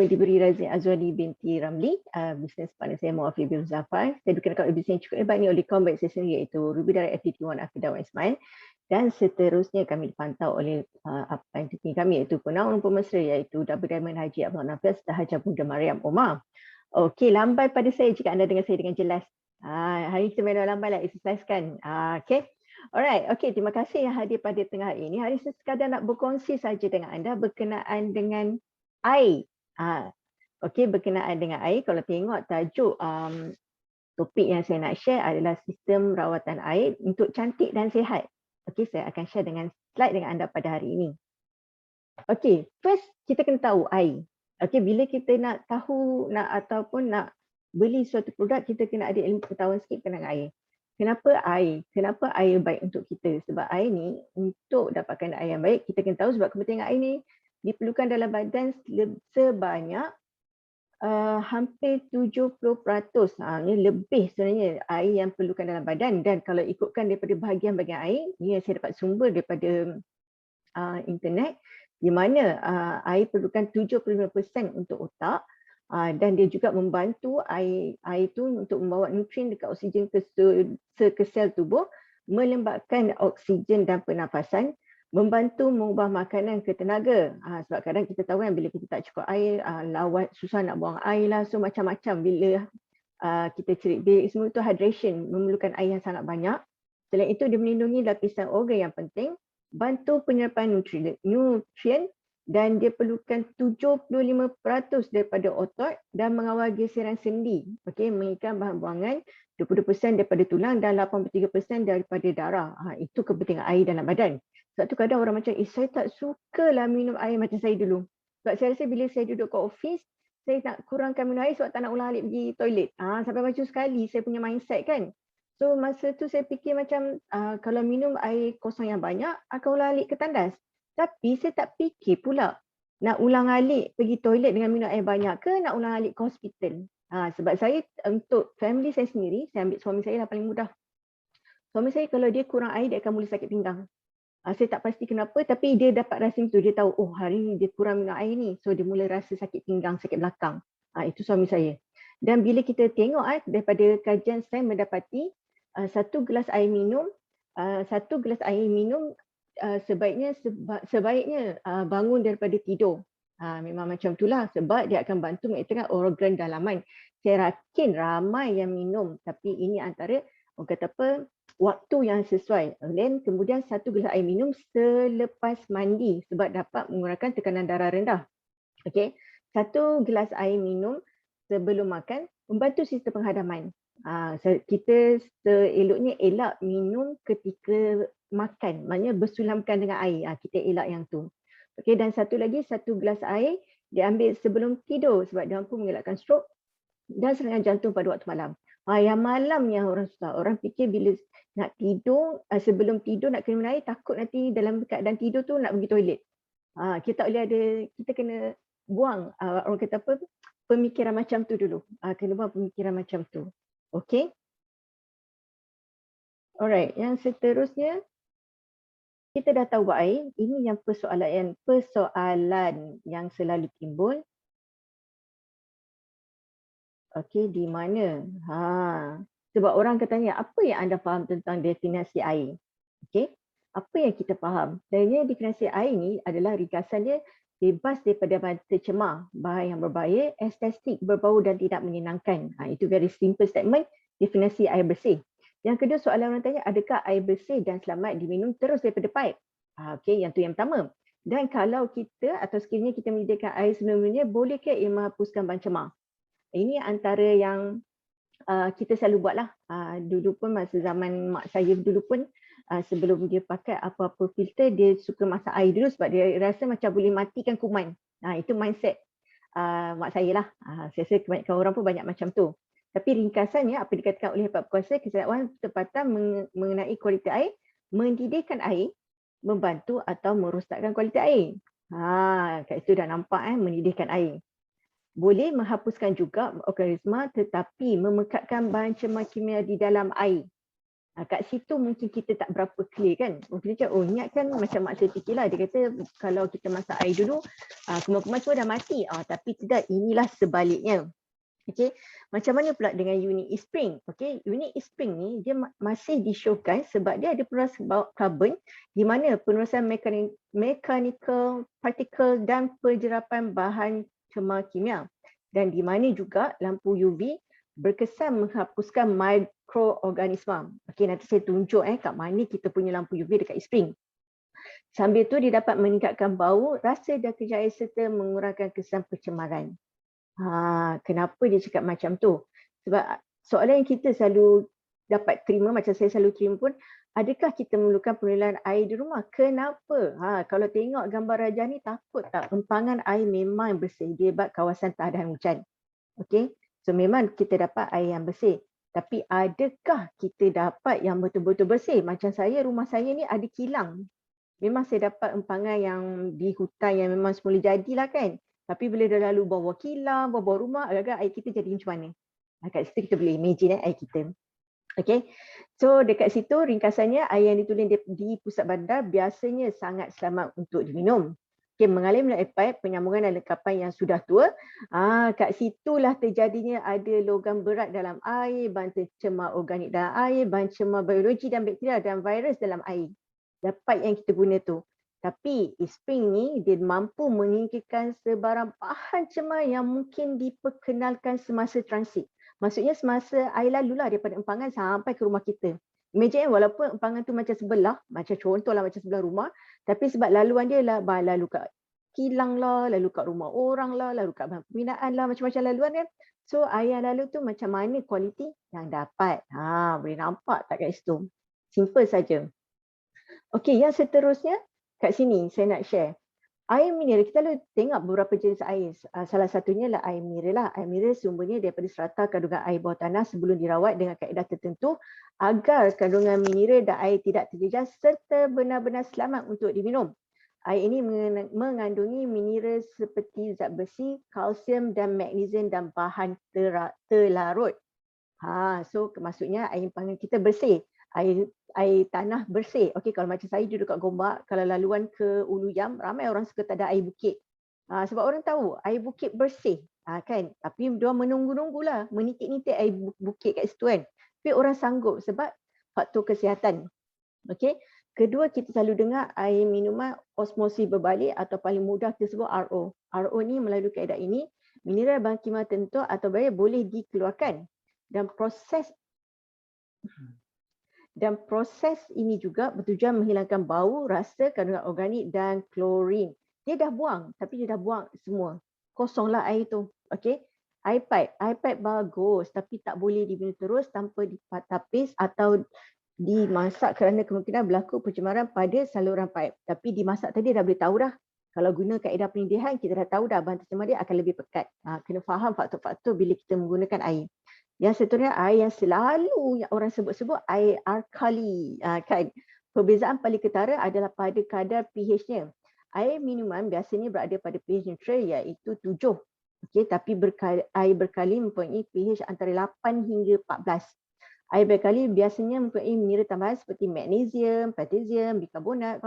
Diberi Razi Azwani binti Ramli, bisnes partner saya Muafi bin Zafar. Saya dikenakan oleh bisnes yang cukup hebat ni oleh kaum baik saya sendiri iaitu Ruby Direct FTT1 Afidah Ismail. Dan seterusnya kami dipantau oleh apa yang tertinggi kami iaitu penaung pemesra iaitu Double Diamond Haji Abdul Nafis dan Haji Bunda Mariam Omar. Okey, lambai pada saya jika anda dengar saya dengan jelas. Hari kita main lambai lah, exercise kan. Okey. Alright, okey, terima kasih yang hadir pada tengah hari ini. Hari ini sekadar nak berkongsi saja dengan anda berkenaan dengan air. Okey, berkenaan dengan air, kalau tengok tajuk topik yang saya nak share adalah sistem rawatan air untuk cantik dan sihat. Okey, saya akan share dengan slide dengan anda pada hari ini. Okey, first kita kena tahu air. Okey, bila kita nak tahu ataupun nak beli suatu produk, kita kena ada ilmu pengetahuan sikit tentang air. Kenapa air? Kenapa air baik untuk kita? Sebab air ni untuk dapatkan air yang baik, kita kena tahu sebab kepentingan air ni diperlukan dalam badan sebanyak hampir 70%. Ini lebih sebenarnya air yang perlukan dalam badan, dan kalau ikutkan daripada bahagian-bahagian air, ni saya dapat sumber daripada internet, di mana air perlukan 75% untuk otak, dan dia juga membantu air itu untuk membawa nutrien dekat oksigen ke sel tubuh, melembabkan oksigen dan pernafasan, membantu mengubah makanan ke tenaga. Sebab kadang kita tahu kan bila kita tak cukup air, lawat susah nak buang air lah, so macam-macam bila kita cerit bilik semua itu hydration, memerlukan air yang sangat banyak. Selain itu dia melindungi lapisan organ yang penting, bantu penyerapan nutrien, dan dia perlukan 75% daripada otot dan mengawal geseran sendi. Okey, mengikat bahan buangan 20% daripada tulang dan 83% daripada darah. Itu kepentingan air dalam badan. Sebab tu kadang orang macam, saya tak sukalah minum air macam saya dulu. Sebab saya rasa bila saya duduk kat office, saya nak kurangkan minum air sebab tak nak ulang alik pergi toilet. Sampai macam sekali saya punya mindset kan. So masa tu saya fikir macam kalau minum air kosong yang banyak akan ulang alik ke tandas. Tapi saya tak fikir pula nak ulang alik pergi toilet dengan minum air banyak ke nak ulang alik ke hospital. Sebab saya untuk family saya sendiri, saya ambil suami saya lah paling mudah. Suami saya kalau dia kurang air dia akan mula sakit pinggang. Saya tak pasti kenapa, tapi dia dapat rasa itu. Dia tahu, oh hari ni dia kurang minum air ni. So dia mula rasa sakit pinggang, sakit belakang. Itu suami saya. Dan bila kita tengok daripada kajian saya mendapati satu gelas air minum sebaiknya bangun daripada tidur. Memang macam itulah sebab dia akan bantu mengaktifkan organ dalaman. Saya yakin ramai yang minum, tapi ini antara orang kata apa, waktu yang sesuai. Dan kemudian satu gelas air minum selepas mandi sebab dapat mengurangkan tekanan darah rendah. Okey, satu gelas air minum sebelum makan membantu sistem penghadaman. Kita seeloknya elak minum ketika makan, maknanya bersulamkan dengan air. Kita elak yang tu. Okey, dan satu lagi, satu gelas air diambil sebelum tidur sebab dia mampu mengelakkan stroke dan serangan jantung pada waktu malam. Yang malam yang orang susah. Orang fikir bila nak tidur, sebelum tidur nak kena minum air, takut nanti dalam keadaan tidur tu nak pergi toilet. Kita tak boleh ada, kita kena buang orang kata apa, pemikiran macam tu dulu. Kena buang pemikiran macam tu. Okey. Alright, yang seterusnya kita dah tahu buat air. Ini yang persoalan yang selalu timbul. Okey, di mana? Sebab orang katanya, apa yang anda faham tentang definisi air? Okey, apa yang kita faham? Sebenarnya definisi air ni adalah ringkasannya bebas daripada tercemar, bahan yang berbahaya, estetik, berbau dan tidak menyenangkan. Itu very simple statement, definisi air bersih. Yang kedua, soalan orang tanya, adakah air bersih dan selamat diminum terus daripada pipe? Okey, yang tu yang pertama. Dan kalau kita atau sekiranya kita menyediakan air sebelumnya, bolehkah ia menghapuskan bahan cemar? Ini antara yang kita selalu buatlah. Dulu pun masa zaman mak saya dulu pun sebelum dia pakai apa-apa filter, dia suka masak air dulu sebab dia rasa macam boleh matikan kuman. Itu mindset mak saya lah. Saya rasa kebanyakan orang pun banyak macam tu. Tapi ringkasannya apa dikatakan oleh Pak Kuasa Kesihatan Tempatan mengenai kualiti air, mendidihkan air, membantu atau merosakkan kualiti air. Kat situ dah nampak mendidihkan air. Boleh menghapuskan juga organisma tetapi memekatkan bahan cemar kimia di dalam air. Kat situ mungkin kita tak berapa clear kan. Mungkin macam, oh ingat kan macam mak saya fikirlah. Dia kata kalau kita masak air dulu, kuman-kuman semua dah mati. Tapi tidak, inilah sebaliknya. Okay. Macam mana pula dengan unit e-spring? Okay. Unit e-spring ni dia masih di-showkan sebab dia ada penerusan karbon di mana penerusan mechanical particle dan perjerapan bahan cemar kimia. Dan di mana juga lampu UV berkesan menghapuskan mikroorganisma. Okey, nanti saya tunjuk kat mana kita punya lampu UV dekat e-spring. Sambil tu dia dapat meningkatkan bau, rasa dan kerja air serta mengurangkan kesan pencemaran. Kenapa dia cakap macam tu? Sebab soalan yang kita selalu dapat terima, macam saya selalu terima pun, adakah kita memerlukan pengelolaan air di rumah? Kenapa? Kalau tengok gambar Rajah ni, takut tak? Empangan air memang bersih. Dia buat kawasan tahan hujan. Okay? So memang kita dapat air yang bersih. Tapi adakah kita dapat yang betul-betul bersih? Macam saya, rumah saya ni ada kilang. Memang saya dapat empangan yang di hutan yang memang semula jadilah kan. Tapi bila dah lalu bawa kilang, bawa rumah, agak-agak air kita jadi macam mana? Kat situ kita boleh imagine air kita. Okay. So dekat situ ringkasannya air yang ditulis di pusat bandar biasanya sangat selamat untuk diminum. Okay, mengalir melalui pipe, penyambungan dan lengkapan yang sudah tua. Kat situlah terjadinya ada logam berat dalam air, bahan tercemar organik dalam air, bahan cemar biologi dan bakteria dan virus dalam air. Dapat yang kita guna tu. Tapi e-spring ni dia mampu menyingkirkan sebarang bahan cemar yang mungkin diperkenalkan semasa transit. Maksudnya semasa air lalulah daripada empangan sampai ke rumah kita. Imagine walaupun empangan tu macam sebelah, macam contohlah macam sebelah rumah, tapi sebab laluan dia lah, lalu kat kilang lah, lalu kat rumah orang lah, lalu kat bahan pembinaan lah, macam-macam laluan kan. So air yang lalu tu macam mana kualiti yang dapat. Boleh nampak tak kat situ? Simple saja. Okey, yang seterusnya kat sini saya nak share. Air mineral, kita lalu tengok beberapa jenis air. Salah satunya lah air mineral lah. Air mineral sumbernya daripada strata kandungan air bawah tanah sebelum dirawat dengan kaedah tertentu agar kandungan mineral dan air tidak terjejas serta benar-benar selamat untuk diminum. Air ini mengandungi mineral seperti zat besi, kalsium dan magnesium dan bahan terlarut. So maksudnya air empangan kita bersih. Air tanah bersih. Okey, kalau macam saya duduk kat Gombak, kalau laluan ke Ulu Yam, ramai orang suka tak ada air bukit. Sebab orang tahu air bukit bersih. Kan? Tapi dia menunggu-nunggulah, menitik-nitik air bukit kat situ kan. Tapi orang sanggup sebab faktor kesihatan. Okey. Kedua, kita selalu dengar air minuman osmosis berbalik atau paling mudah disebut RO. RO ni melalui kaedah ini, mineral bahan kimia tertentu atau bahaya boleh dikeluarkan. Dan proses ini juga bertujuan menghilangkan bau, rasa, kandungan organik dan klorin. Dia dah buang, tapi dia dah buang semua. Kosonglah air tu. Okey. Air pipe bagus tapi tak boleh dibina terus tanpa ditapis atau dimasak kerana kemungkinan berlaku pencemaran pada saluran pipe. Tapi dimasak tadi dah boleh tahu dah. Kalau guna kaedah penyediaan, kita dah tahu dah bahan tercemar dia akan lebih pekat. Kena faham faktor-faktor bila kita menggunakan air. Yang seterusnya air yang selalu yang orang sebut-sebut air alkali. Kan? Perbezaan paling ketara adalah pada kadar pH-nya. Air minuman biasanya berada pada pH neutral iaitu 7. Okay, tapi air berkali mempunyai pH antara 8 hingga 14. Air berkali biasanya mempunyai mineral tambahan seperti magnesium, potassium, bikarbonat,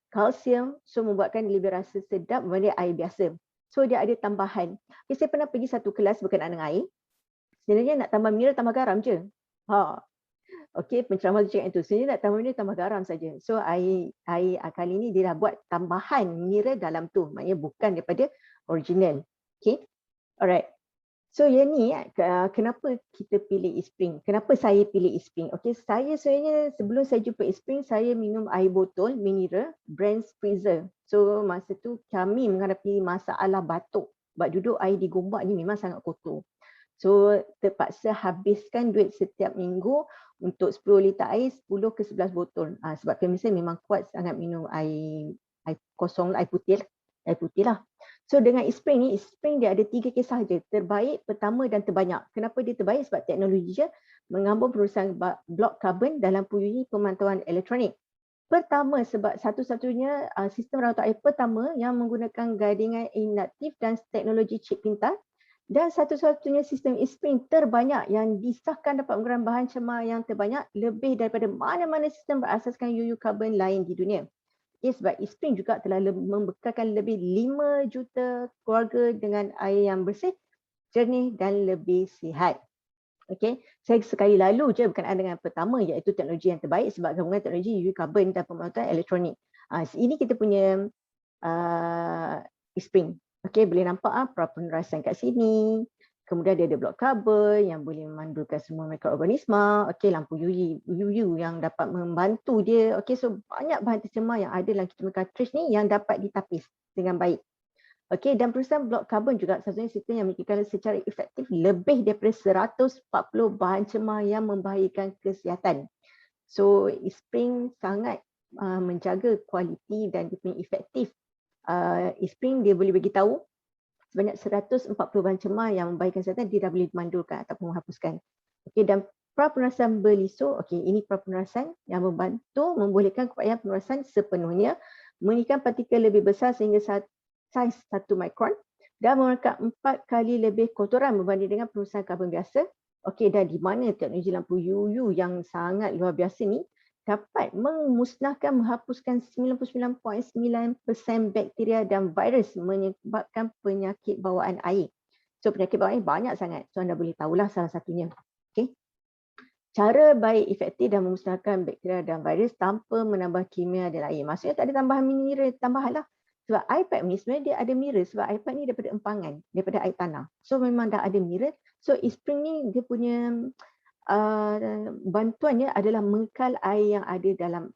kalsium. So membuatkan lebih rasa sedap berbanding air biasa. So dia ada tambahan. Okay, saya pernah pergi satu kelas berkenaan dengan air. Sebenarnya nak tambah mineral, tambah garam je. Okey, penceramah tu cakap itu. Sebenarnya nak tambah mineral, tambah garam saja. So air kali ni dia dah buat tambahan mineral dalam tu. Maknanya bukan daripada original. Okey. Alright. So yang ni kenapa kita pilih e-spring? Kenapa saya pilih e-spring? Okey, saya sebenarnya sebelum saya jumpa e-spring, saya minum air botol mineral brand Freezer. So masa tu kami menghadapi masalah batuk. Sebab duduk air di Gombak ni memang sangat kotor. So terpaksa habiskan duit setiap minggu untuk 10 liter air, 10 ke 11 botol. Sebab kami saya memang kuat sangat minum air kosong, air putih lah. So dengan e-spring ni, e-spring dia ada 3 kisah je. Terbaik, pertama dan terbanyak. Kenapa dia terbaik? Sebab teknologi dia mengambung perusahaan blok karbon dalam punyai pemantauan elektronik. Pertama sebab satu-satunya sistem rawatan air pertama yang menggunakan gadingan induktif dan teknologi chip pintar Dan satu-satunya sistem e-spring terbanyak yang disahkan dapat mengurangkan bahan cemar yang terbanyak lebih daripada mana-mana sistem berasaskan UU karbon lain di dunia. Sebab e-spring juga telah membekalkan lebih 5 juta keluarga dengan air yang bersih, jernih dan lebih sihat. Okey, saya sekali lalu je berkenaan dengan pertama iaitu teknologi yang terbaik sebab gabungan teknologi UV carbon dan pemantauan elektronik. Ini kita punya e-spring. Okey, boleh nampak prapenerasan kat sini. Kemudian dia ada blok karbon yang boleh memandulkan semua mikroorganisma. Okey, lampu UV yang dapat membantu dia. Okey, so banyak bahan tercemar yang ada dalam kita punya cartridge ni yang dapat ditapis dengan baik. Okey, dan perusahaan blok karbon juga satu sistem yang memikirkan secara efektif lebih daripada 140 bahan cemar yang membahayakan kesihatan. So, e-spring sangat menjaga kualiti dan dia punya efektif. E-spring dia boleh bagi tahu sebanyak 140 bahan cemar yang membahayakan kesihatan dia dah boleh mandulkan ataupun menghapuskan. Okey, dan prapenerasan berliso, okey, ini prapenerasan yang membantu membolehkan keupayaan penerasan sepenuhnya mengikat partikel lebih besar sehingga saiz 1 mikron dan merangkap 4 kali lebih kotoran berbanding dengan perusahaan karbon biasa. Okey, dan di mana teknologi lampu UU yang sangat luar biasa ni dapat memusnahkan, menghapuskan 99.9% bakteria dan virus menyebabkan penyakit bawaan air. So penyakit bawaan air banyak sangat. So anda boleh tahulah salah satunya. Okey. Cara baik, efektif dan memusnahkan bakteria dan virus tanpa menambah kimia dalam air. Maksudnya tak ada tambahan mineral tambahan lah. Sebab iPad ni sebenarnya dia ada mineral sebab iPad ni daripada empangan, daripada air tanah. So memang dah ada mineral. So e-spring ni dia punya bantuannya adalah mengekal air yang ada dalam,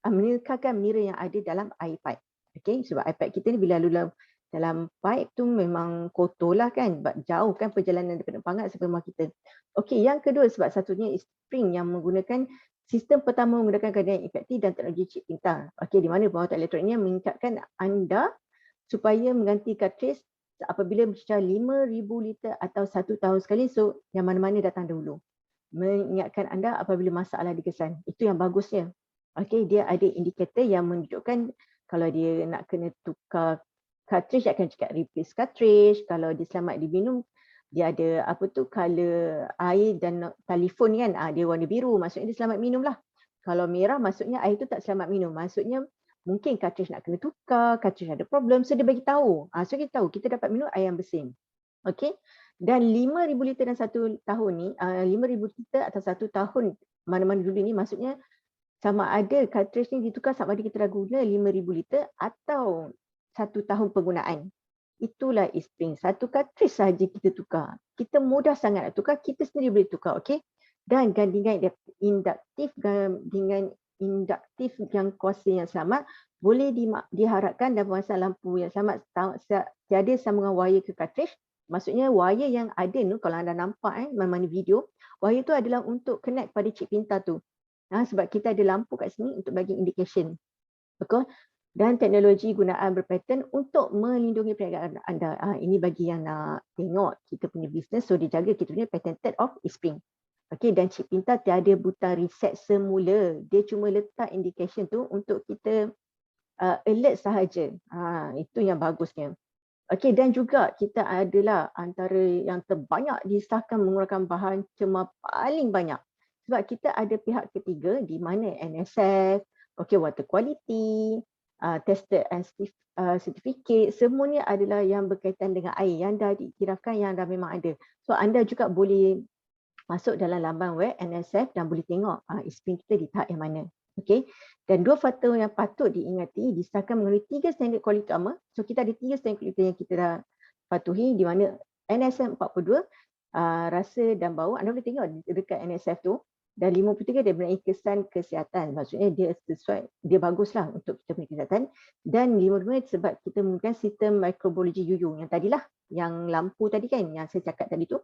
mengekalkan mineral yang ada dalam air pipe. Okay, sebab iPad kita ni bila lalu dalam pipe tu memang kotor lah kan, sebab jauh kan perjalanan daripada empangan sampai rumah kita. Okey, yang kedua sebab satunya e-spring yang menggunakan sistem pertama menggunakan keadaan efektif dan teknologi chip pintar. Okey, di mana pembuatan elektroniknya mengingatkan anda supaya mengganti cartridge apabila bercecah 5,000 liter atau 1 tahun sekali. So, yang mana-mana datang dahulu. Mengingatkan anda apabila masalah dikesan. Itu yang bagusnya. Okey, dia ada indikator yang menunjukkan kalau dia nak kena tukar cartridge akan cakap replace cartridge. Kalau dia selamat diminum, dia ada apa tu color air dan telefon kan, dia warna biru, maksudnya dia selamat minum lah. Kalau merah maksudnya air tu tak selamat minum, maksudnya mungkin cartridge nak kena tukar, cartridge ada problem, so dia bagi tahu. So kita tahu kita dapat minum air yang bersih. Okey. Dan 5,000 liter dalam 1 tahun ni, 5,000 liter atau 1 tahun mana-mana dulu ni maksudnya sama ada cartridge ni ditukar sama ada kita dah guna 5,000 liter atau 1 tahun penggunaan. Itulah e-spring. Satu cartridge saja kita tukar. Kita mudah sangat nak tukar, kita sendiri boleh tukar, okey? Dan gandingan induktif yang kuasa yang selamat boleh diharapkan dalam pemasangan lampu yang selamat tiada sambungan wire ke cartridge. Maksudnya wire yang ada tu kalau anda nampak mana-mana video, wire tu adalah untuk connect pada chip pintar tu. Sebab kita ada lampu kat sini untuk bagi indication. Betul? Dan teknologi gunaan berpaten untuk melindungi perniagaan anda. Ini bagi yang nak tengok kita punya bisnes, so dijaga kita punya patented of e-spring. Okey, dan chip pintar tiada buta reset semula. Dia cuma letak indication tu untuk kita alert sahaja. Itu yang bagusnya. Okey, dan juga kita adalah antara yang terbanyak disahkan mengurangkan bahan cemar paling banyak. Sebab kita ada pihak ketiga di mana NSF, okey, water quality, tested and certificate, semuanya adalah yang berkaitan dengan air yang dah diiktirafkan, yang dah memang ada. So anda juga boleh masuk dalam laman web NSF dan boleh tengok e-spring kita di tahap yang mana. Okey. Dan dua faktor yang patut diingati, disahkan melalui 3 standard kualiti utama. So kita ada 3 standard kualiti yang kita dah patuhi di mana NSF 42 rasa dan bau, anda boleh tengok dekat NSF tu. Dan 53 dia mengenai kesan kesihatan. Maksudnya dia sesuai, dia baguslah untuk kita punya kesihatan. Dan 52 sebab kita menggunakan sistem mikrobiologi UU yang tadilah, yang lampu tadi kan, yang saya cakap tadi tu.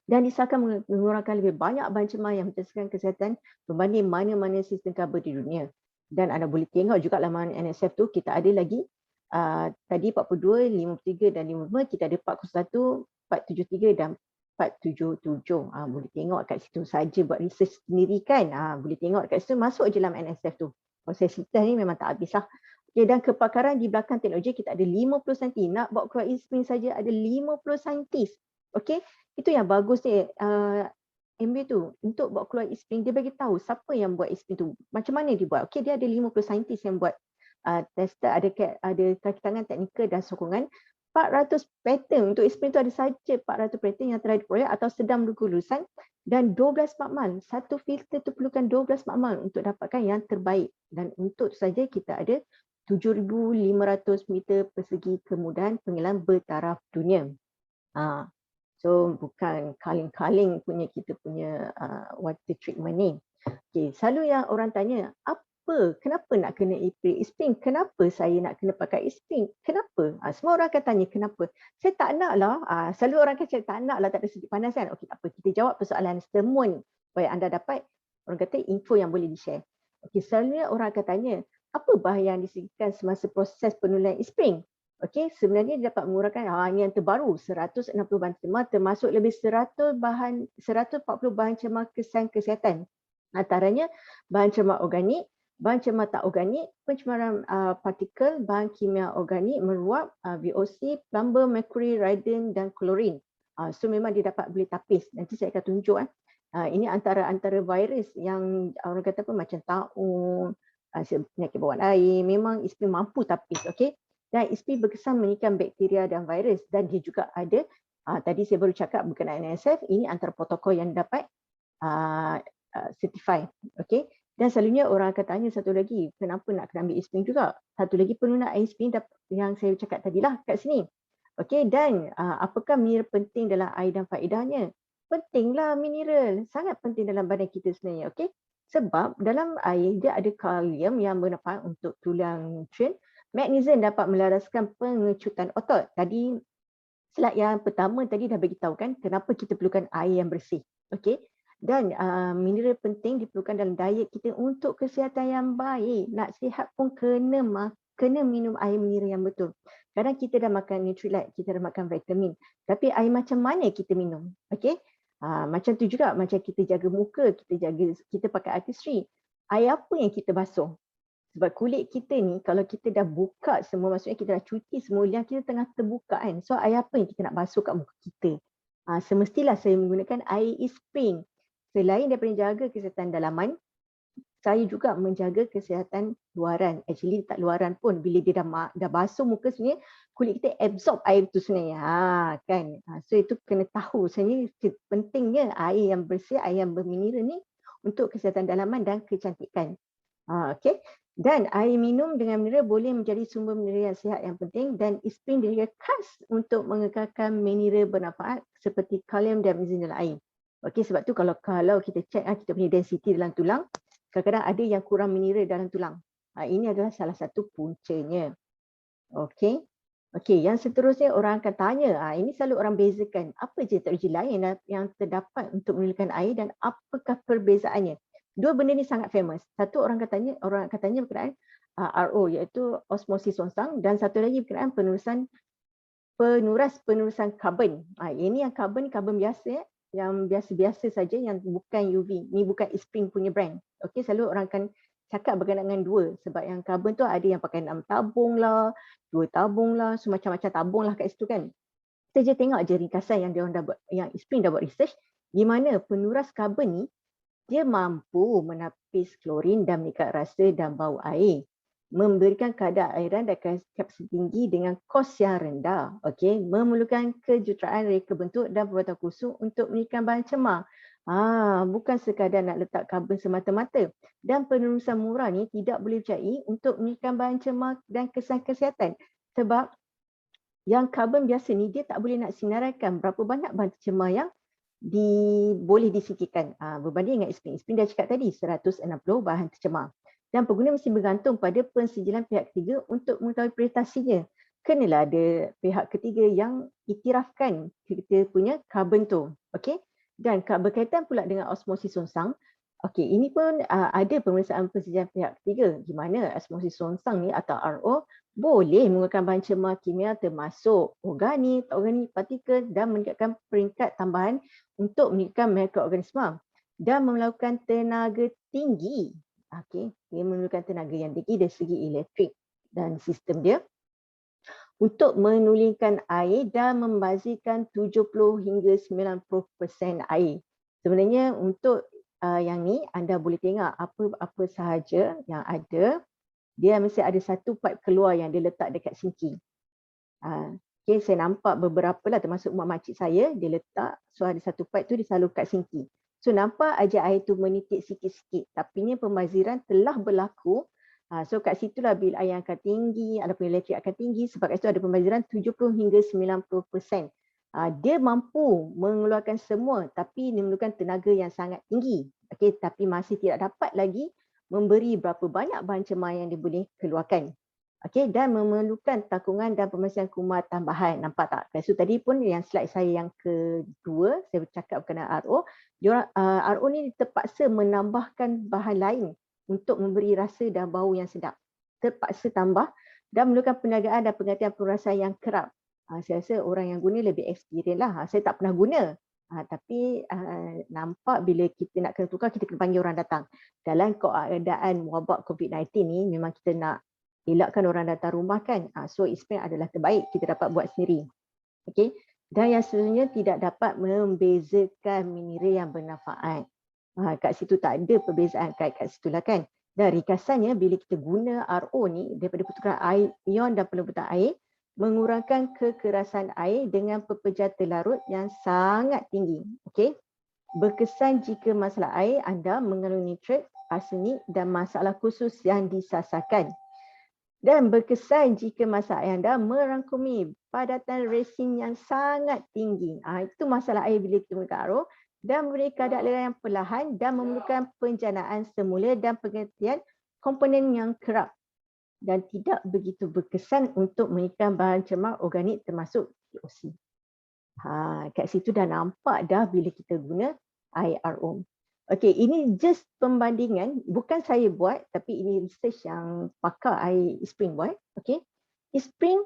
Dan disahkan mengurangkan lebih banyak bahan cemar yang mencegahkan kesihatan berbanding mana-mana sistem karbon di dunia. Dan anda boleh tengok juga laman NSF tu, kita ada lagi tadi 42, 53 dan 55, kita ada 401, 473 dan 477. Boleh tengok kat situ saja buat research sendiri kan. Boleh tengok kat situ, masuk je dalam NSF tu. Proses cerita ni memang tak habis lah. Okay, dan kepakaran di belakang teknologi kita ada 50 saintis. Nak buat keluar e-spring saja ada 50 saintis. Okey, itu yang bagus ni MB tu untuk buat keluar e-spring, dia bagi tahu siapa yang buat e-spring tu, macam mana dia buat. Okey, dia ada 50 saintis yang buat tester, ada kaki tangan teknikal dan sokongan. 400 pattern untuk e-spring tu, ada saja 400 pattern yang telah diproyek atau sedang menunggu lulusan, dan 12 makmal. Satu filter tu perlukan 12 makmal untuk dapatkan yang terbaik, dan untuk saja kita ada 7,500 meter persegi kemudahan pengelilan bertaraf dunia. So bukan kaling-kaling punya kita punya water treatment ni. Okay, selalu yang orang tanya, kenapa nak kena e-spring? Kenapa saya nak kena pakai e-spring? Kenapa? Semua orang akan tanya kenapa. Saya tak nak lah. Selalu orang akan cakap tak nak lah, tak ada sedikit panas kan. Okey, tak apa. Kita jawab persoalan semua ni supaya anda dapat, orang kata, info yang boleh di-share. Okey, selalunya orang akan tanya, apa bahaya yang disediakan semasa proses penulisan e-spring? Okey, sebenarnya dia dapat mengurangkan ini yang terbaru 160 bahan cemar termasuk lebih 140 bahan cemar kesan kesihatan. Antaranya bahan cemar organik, bahan cemar tak organik, pencemaran partikel, bahan kimia organik meluap, VOC, plumber, mercury, radon dan klorin. So memang dia dapat boleh tapis. Nanti saya akan tunjuk. Ini antara virus yang orang kata apa macam taun, penyakit bawaan air, memang e-spring mampu tapis. Okey. Dan e-spring berkesan mengikat bakteria dan virus, dan dia juga ada, tadi saya baru cakap berkenaan NSF, ini antara protokol yang dapat certify. Okay. Dan selalunya orang akan tanya satu lagi, kenapa nak kena ambil e-spring juga? Satu lagi penggunaan e-spring yang saya cakap tadilah kat sini. Okay. Dan apakah mineral penting dalam air dan faedahnya? Pentinglah mineral, sangat penting dalam badan kita sebenarnya. Okay. Sebab dalam air dia ada kalium yang bermanfaat untuk tulang nutrien. Magnesium dapat melaraskan pengecutan otot. Tadi slide yang pertama tadi dah beritahu kan kenapa kita perlukan air yang bersih. Okey. Dan mineral penting diperlukan dalam diet kita untuk kesihatan yang baik. Nak sihat pun kena minum air mineral yang betul. Kadang kita dah makan Nutrilite, kita dah makan vitamin, tapi air macam mana kita minum? Okey. Macam tu juga macam kita jaga muka, kita pakai artistry. Air apa yang kita basuh? Sebab kulit kita ni kalau kita dah buka semua, maksudnya kita dah cuci semua, liang kita tengah terbuka kan. So air apa yang kita nak basuh kat muka kita? Semestilah saya menggunakan air e-spring. Selain daripada jaga kesihatan dalaman, saya juga menjaga kesihatan luaran. Actually tak luaran pun, bila dia dah basuh muka sebenarnya, kulit kita absorb air itu sebenarnya. Kan? So itu kena tahu sebenarnya pentingnya air yang bersih, air yang bermineral ni untuk kesihatan dalaman dan kecantikan. Okay. Dan air minum dengan mineral boleh menjadi sumber mineral yang sihat yang penting, dan e-spring dia khas untuk mengekalkan mineral bermanfaat seperti kalium dan magnesium dalam air. Okey, sebab tu kalau kita check kita punya density dalam tulang, kadang-kadang ada yang kurang mineral dalam tulang. Ini adalah salah satu puncanya. Okey. Okey, yang seterusnya orang akan tanya, ini selalu orang bezakan, apa je teknologi lain yang terdapat untuk menurunkan air dan apakah perbezaannya? Dua benda ni sangat famous. Satu orang akan tanya berkenaan RO, iaitu osmosis songsang, dan satu lagi berkenaan penurusan karbon. Ini yang karbon biasa, yang biasa-biasa saja, yang bukan UV. Ni bukan e-spring punya brand. Okey, selalu orang akan cakap berkenaan dengan dua, sebab yang karbon tu ada yang pakai 6 tabung lah, 2 tabung lah, so macam-macam tabung lah kat situ kan. Kita je tengok je ringkasan yang diorang dah buat, yang e-spring dah buat research, di mana penuras karbon ni dia mampu menapis klorin dan mengikat rasa dan bau air, memberikan kadar airan dan kapasitas tinggi dengan kos yang rendah. Okey, memerlukan kejuruteraan reka bentuk dan perbuatan khusus untuk meningkatkan bahan cemar. Bukan sekadar nak letak karbon semata-mata. Dan penerusan murah ni tidak boleh dicari untuk meningkatkan bahan cemar dan kesan kesihatan. Sebab yang karbon biasa ni dia tak boleh nak sinarkan berapa banyak bahan cemar yang boleh disingkirkan berbanding dengan e-spring. E-spring dah cakap tadi 160 bahan tercemar. Dan pengguna mesti bergantung pada pensijilan pihak ketiga untuk mengetahui prestasinya. Kenalah ada pihak ketiga yang iktirafkan kita punya karbon tu. Okey? Dan berkaitan pula dengan osmosis songsang. Okey, ini pun ada pemeriksaan pensijilan pihak ketiga, di mana osmosis songsang ni atau RO boleh menggunakan bahan cemar kimia termasuk organik, tak organik, partikel, dan meningkatkan peringkat tambahan untuk meningkatkan mikroorganisma dan melakukan tenaga tinggi. Okey, dia memerlukan tenaga yang tinggi dari segi elektrik dan sistem dia untuk menulingkan air dan membazirkan 70 hingga 90% air. Sebenarnya untuk yang ni anda boleh tengok apa sahaja yang ada, dia mesti ada satu pipe keluar yang dia letak dekat sinki. Okay, saya nampak beberapa lah termasuk mak makcik saya, dia letak, so ada satu pipe tu dia selalu kat sinki. So nampak aja air tu menitik sikit-sikit, tapi ni pembaziran telah berlaku. So kat situlah bil air akan tinggi, ataupun elektrik akan tinggi sebab kat situ ada pembaziran 70 hingga 90%. Dia mampu mengeluarkan semua tapi memerlukan tenaga yang sangat tinggi. Okay, tapi masih tidak dapat lagi memberi berapa banyak bahan cemar yang dia boleh keluarkan. Okay, dan memerlukan takungan dan pemeriksaan kumar tambahan. Nampak tak? So tadi pun yang slide saya yang kedua, saya bercakap berkenaan RO. RO ni terpaksa menambahkan bahan lain untuk memberi rasa dan bau yang sedap. Terpaksa tambah dan memerlukan perniagaan dan penggantian perasan yang kerap. Saya rasa orang yang guna lebih experience lah. Saya tak pernah guna. Tapi nampak bila kita nak kena tukar, kita kena panggil orang datang. Dalam keadaan wabak COVID-19 ni, memang kita nak elakkan orang datang rumah kan. So Eastspring adalah terbaik kita dapat buat sendiri. Okay. Dan yang sebenarnya tidak dapat membezakan mineral yang bermanfaat. Kat situ tak ada perbezaan kat situ lah kan. Dan ringkasannya bila kita guna RO ni daripada pertukaran air, ion dan pelembutan air, mengurangkan kekerasan air dengan pepejar terlarut yang sangat tinggi. Okay. Berkesan jika masalah air anda mengandung nitrat, arsenik dan masalah khusus yang disasarkan. Dan berkesan jika masalah air anda merangkumi padatan resin yang sangat tinggi. Itu masalah air bila kita menggunakan RO dan memberi kadar aliran yang perlahan dan memerlukan penjanaan semula dan penggantian komponen yang kerap dan tidak begitu berkesan untuk mengikat bahan cemar organik termasuk VOC. Kat situ dah nampak dah bila kita guna air RO. Okey, ini just pembandingan, bukan saya buat tapi ini research yang pakar air Eastspring buat. Okey. Eastspring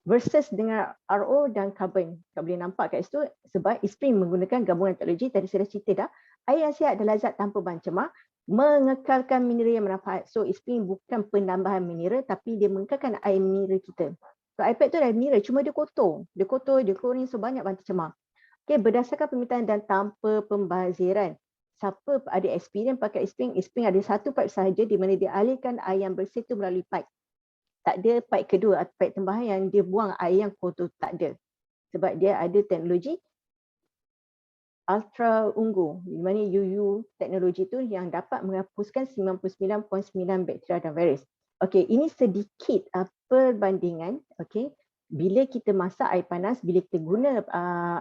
versus dengan RO dan carbon. Kau boleh nampak kat situ sebab Eastspring menggunakan gabungan teknologi, tadi saya dah cerita dah. Air yang sihat dan lazat tanpa bahan cemar, mengekalkan mineral yang bermanfaat. So Eastspring bukan penambahan mineral tapi dia mengekalkan air mineral kita. So iPad tu ada mineral, cuma dia kotor. Dia klorin, so banyak bahan tercemar. Okey, berdasarkan permintaan dan tanpa pembaziran. Siapa ada experience pakai Eastspring, Eastspring ada satu pipe sahaja di mana dia alirkan air yang bersih itu melalui pipe. Tak ada pipe kedua atau pipe tambahan yang dia buang air yang kotor, tak ada. Sebab dia ada teknologi ultra ungu, di mana UU teknologi itu yang dapat menghapuskan 99.9% bakteria dan virus. Okey, ini sedikit perbandingan. Okey, bila kita masak air panas, bila kita guna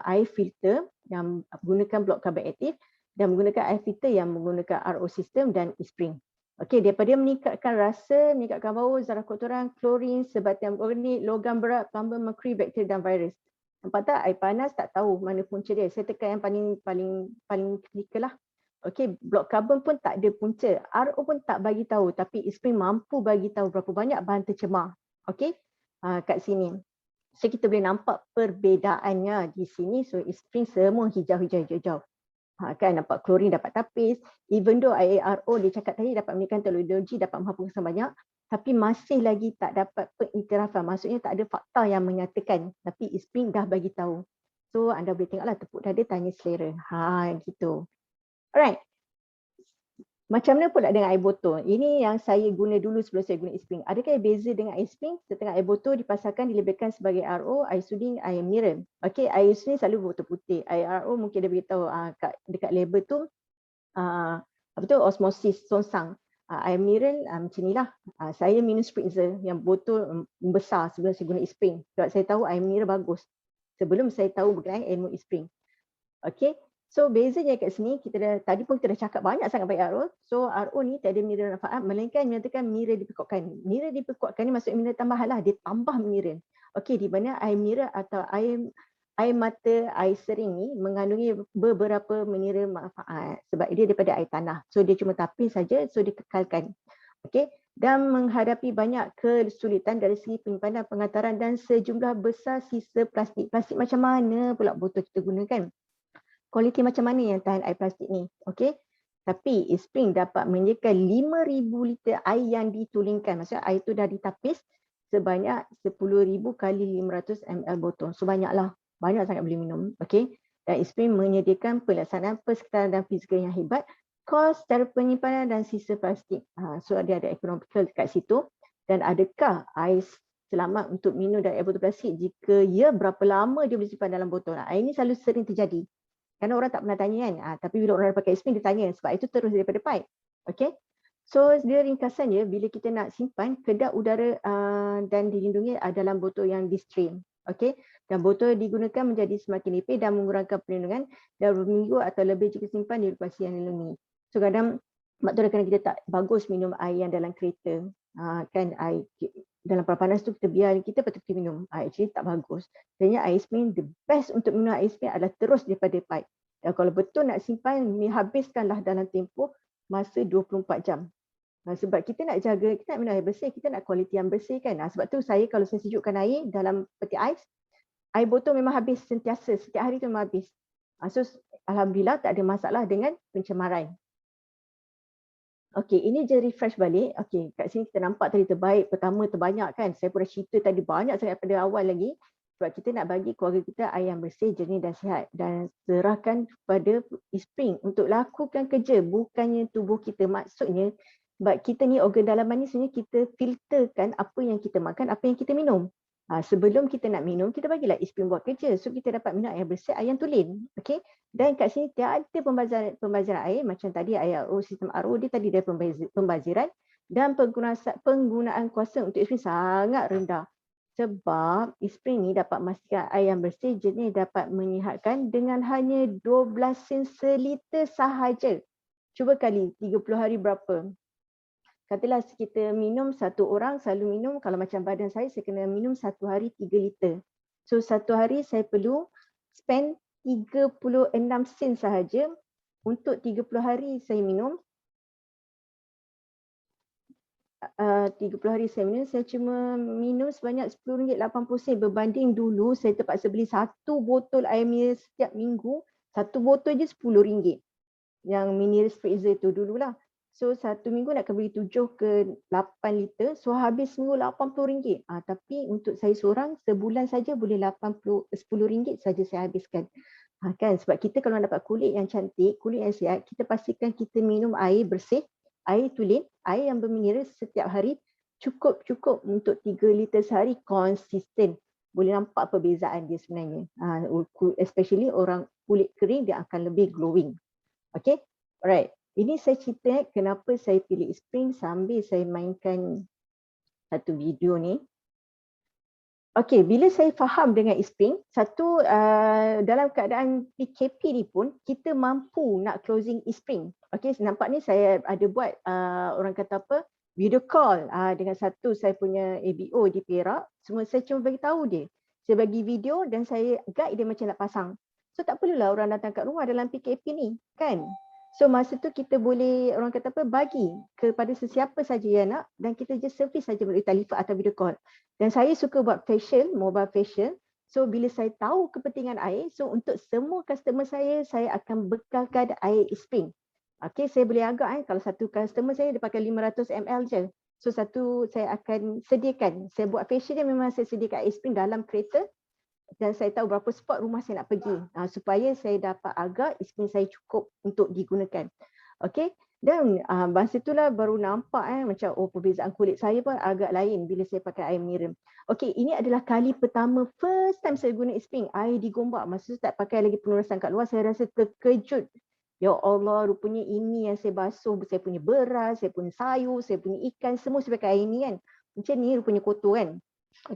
air filter yang menggunakan blok karbon aktif dan menggunakan air filter yang menggunakan RO sistem dan Eastspring. Okey, daripada meningkatkan rasa, meningkatkan bau, zarah kotoran, klorin, sebatian organik, logam berat, plumber, merkuri, bakteria dan virus. Nampak tak? Air panas tak tahu mana punca dia. Saya tekan yang paling kritikal lah. Okey, blok karbon pun tak ada punca. RO pun tak bagi tahu, tapi Eastspring mampu bagi tahu berapa banyak bahan tercemar. Okey, kat sini. So kita boleh nampak perbedaannya di sini. So Eastspring semua hijau-hijau. Kan nampak klorin dapat tapis, even though RO dia cakap tadi dapat meningkatkan teknologi, dapat menghapuskan banyak, tapi masih lagi tak dapat pengiktirafan, maksudnya tak ada fakta yang menyatakan, tapi Eastspring dah bagi tahu. So anda boleh tengoklah tepuk dada tanya selera. Gitu. Alright. Macam mana pula dengan air botol? Ini yang saya guna dulu sebelum saya guna Eastspring. Adakah beza dengan Eastspring? Setengah air botol dipasarkan dilabelkan sebagai RO, air sudi, air mineral. Okey, air sudi selalu botol putih. Air RO mungkin dia beritahu dekat label tu osmosis songsang. Air mineral macam inilah. Saya minum spritzer yang botol besar sebelum saya guna Eastspring. Sebab saya tahu air mineral bagus. Sebelum saya tahu berkenaan ilmu Eastspring. Okey. So bezanya kat sini, tadi pun kita dah cakap banyak sangat baik RO. So RO ni tak ada mineral manfaat, melainkan menyatakan mineral dipekuatkan. Mineral dipekuatkan ni maksudnya mineral tambahan lah, dia tambah mineral. Okey, di mana air mineral atau air mata, air sering ni mengandungi beberapa mineral manfaat sebab dia daripada air tanah. So dia cuma tapis saja, so dikekalkan. Okey, dan menghadapi banyak kesulitan dari segi penyimpanan, pengantaran dan sejumlah besar sisa plastik. Plastik macam mana pula botol kita gunakan? Kualiti macam mana yang tahan air plastik ni? Okey. Tapi Eastspring dapat menyediakan 5,000 liter air yang ditulingkan. Maksudnya air tu dah ditapis sebanyak 10,000 kali 500 ml botol. So banyaklah, banyak sangat boleh minum. Okey. Dan Eastspring menyediakan pelaksanaan persekitaran dan fizikal yang hebat, kos cara penyimpanan dan sisa plastik. So dia ada economical dekat situ. Dan adakah ais selamat untuk minum dari air botol plastik jika ya berapa lama dia boleh simpan dalam botol? Ini selalu sering terjadi. Kerana orang tak pernah tanya kan. Tapi bila orang pakai Eastspring dia tanya sebab itu terus daripada pipe. Okey. So dia ringkasannya bila kita nak simpan kedap udara dan dilindungi dalam botol yang di-stream. Okey. Dan botol digunakan menjadi semakin nipis dan mengurangkan perlindungan dan berminggu atau lebih jika simpan di lokasi yang dilindungi. So kadang sebab tu kerana kita tak bagus minum air yang dalam kereta. Kan air dalam panas tu kita biar kita betul kita minum. Actually tak bagus. Sebenarnya air Eastspring the best untuk minum air Eastspring adalah terus daripada pipe. Dan kalau betul nak simpan, habiskanlah dalam tempoh masa 24 jam. Sebab kita nak jaga, kita nak minum air bersih, kita nak kualiti yang bersih kan. Sebab tu kalau saya sejukkan air dalam peti ais, air botol memang habis sentiasa, setiap hari tu memang habis. So alhamdulillah tak ada masalah dengan pencemaran. Okey, ini je refresh balik. Okey, kat sini kita nampak tadi terbaik, pertama terbanyak kan. Saya pun dah cerita tadi banyak sangat pada awal lagi. Sebab kita nak bagi keluarga kita air yang bersih, jernih dan sihat. Dan serahkan kepada Eastspring untuk lakukan kerja, bukannya tubuh kita. Maksudnya, sebab kita ni organ dalaman ni sebenarnya kita filterkan apa yang kita makan, apa yang kita minum. Sebelum kita nak minum, kita bagilah Eastspring buat kerja. So kita dapat minum air bersih, air yang tulen. Okey. Dan kat sini tiada pembaziran air macam tadi air RO, sistem RO dia tadi ada pembaziran dan penggunaan kuasa untuk Eastspring sangat rendah. Sebab Eastspring ni dapat memastikan air yang bersih, jernih dapat menyihatkan dengan hanya 12 sen seliter sahaja. Cuba kali 30 hari berapa? Katalah kita minum, satu orang selalu minum, kalau macam badan saya kena minum satu hari 3 liter. So satu hari saya perlu spend 36 sen sahaja untuk 30 hari saya minum. 30 hari saya minum, saya cuma minum sebanyak RM10.80 berbanding dulu saya terpaksa beli satu botol air mineral setiap minggu. Satu botol je RM10 yang mineral freezer tu dululah. So satu minggu nak beli 7 ke 8 liter, so habis seminggu RM80. Tapi untuk saya seorang sebulan saja boleh RM10 saja saya habiskan. Kan sebab kita kalau dapat kulit yang cantik, kulit yang sihat, kita pastikan kita minum air bersih, air tulen, air yang bermineral setiap hari, cukup untuk 3 liter sehari konsisten. Boleh nampak perbezaan dia sebenarnya. Especially orang kulit kering dia akan lebih glowing. Okay, alright. Ini saya cerita kenapa saya pilih Eastspring sambil saya mainkan satu video ni. Okey, bila saya faham dengan Eastspring, satu dalam keadaan PKP ni pun kita mampu nak closing Eastspring. Okey, nampak ni saya ada buat orang kata apa? Video call dengan satu saya punya ABO di Perak. Semua saya cuma bagi tahu dia. Saya bagi video dan saya guide dia macam nak pasang. So tak perlulah orang datang kat rumah dalam PKP ni, kan? So masa tu kita boleh orang kata apa bagi kepada sesiapa saja yang nak dan kita just service saja melalui telefon atau video call. Dan saya suka buat facial, mobile facial. So bila saya tahu kepentingan air, so untuk semua customer saya akan bekalkan air Eastspring. Okey, saya boleh agak kalau satu customer saya dia pakai 500 ml je. So satu saya akan sediakan. Saya buat facial dia memang saya sediakan air Eastspring dalam kereta. Dan saya tahu berapa spot rumah saya nak pergi supaya saya dapat agak Eastspring saya cukup untuk digunakan. Okey, dan masa itulah baru nampak macam perbezaan kulit saya pun agak lain bila saya pakai air mineral. Okey, ini adalah kali pertama first time saya guna Eastspring, air di Gombak. Masa tu tak pakai lagi penerusan kat luar, saya rasa terkejut. Ya Allah, rupanya ini yang saya basuh, saya punya beras, saya punya sayur, saya punya ikan, semua saya pakai air ni kan. Macam ni rupanya kotor kan.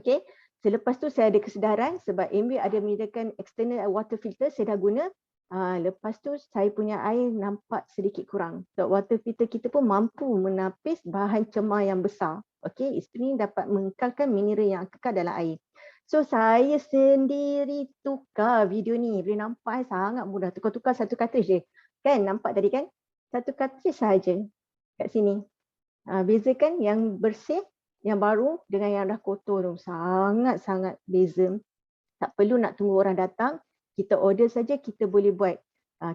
Okey. Selepas tu saya ada kesedaran sebab MB ada menyediakan external water filter, saya dah guna. Lepas tu saya punya air nampak sedikit kurang. So, water filter kita pun mampu menapis bahan cemar yang besar. Okey, Eastspring dapat mengekalkan mineral yang kekal dalam air. So saya sendiri tukar video ni. Boleh nampak sangat mudah. Tukar-tukar satu cartridge je. Kan nampak tadi kan? Satu cartridge sahaja kat sini. Bezakan yang bersih, yang baru dengan yang dah kotor tu sangat-sangat beza. Tak perlu nak tunggu orang datang, kita order saja kita boleh buat.